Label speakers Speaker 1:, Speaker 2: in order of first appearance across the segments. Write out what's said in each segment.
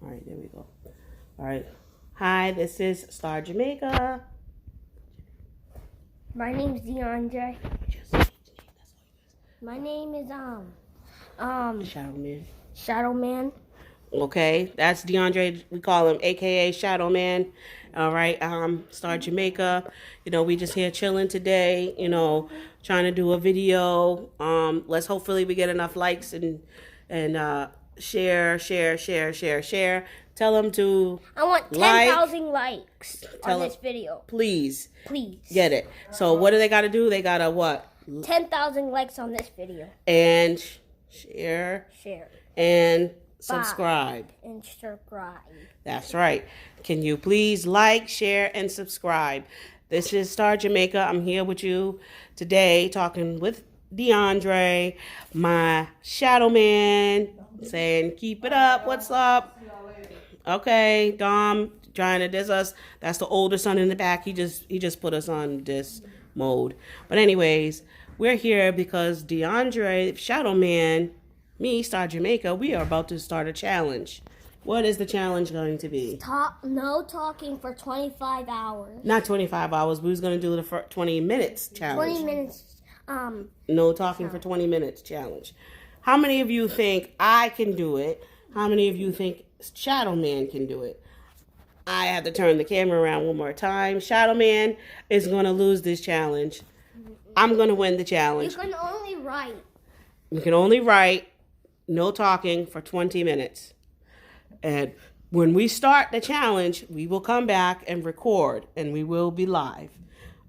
Speaker 1: All right, there we go. All right. Hi, this is Star Jamaica.
Speaker 2: My name's DeAndre. My name is
Speaker 1: Shadow Man.
Speaker 2: Shadow Man.
Speaker 1: Okay, that's DeAndre. We call him AKA Shadow Man. All right, Star Jamaica. You know, we just here chilling today. You know, trying to do a video. Let's hopefully we get enough likes and share. Tell them to
Speaker 2: I want
Speaker 1: like.
Speaker 2: 10,000 likes on this video.
Speaker 1: Please
Speaker 2: Please.
Speaker 1: get it. So what do they got to do? They got to what?
Speaker 2: 10,000 likes on this video.
Speaker 1: And share. And subscribe.
Speaker 2: And subscribe.
Speaker 1: That's right. Can you please like, share, and subscribe? This is Star Jamaica. I'm here with you today talking with DeAndre, my shadow man, saying keep it up. What's up? Okay, Dom trying to diss us. That's the older son in the back. He just put us on this mode. But anyways, we're here because DeAndre, Shadow Man, me, Star Jamaica, we are about to start a challenge. What is the challenge going to be?
Speaker 2: No talking for 25 hours.
Speaker 1: Not 25 hours. We was going to do the 20 minutes challenge.
Speaker 2: 20 minutes.
Speaker 1: No talking for 20 minutes challenge. How many of you think I can do it? How many of you think Shadow Man can do it? I have to turn the camera around one more time. Shadow Man is going to lose this challenge. I'm going to win the challenge.
Speaker 2: You can only write.
Speaker 1: You can only write, no talking for 20 minutes. And when we start the challenge, we will come back and record, and we will be live.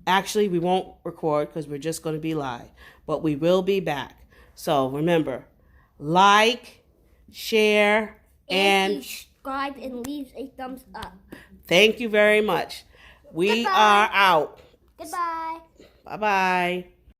Speaker 1: Actually, we won't record because we're just going to be live, but we will be back. So remember, like, share, and
Speaker 2: subscribe and leave a thumbs up.
Speaker 1: Thank you very much. We
Speaker 2: Goodbye.
Speaker 1: are out.
Speaker 2: Goodbye.
Speaker 1: Bye-bye.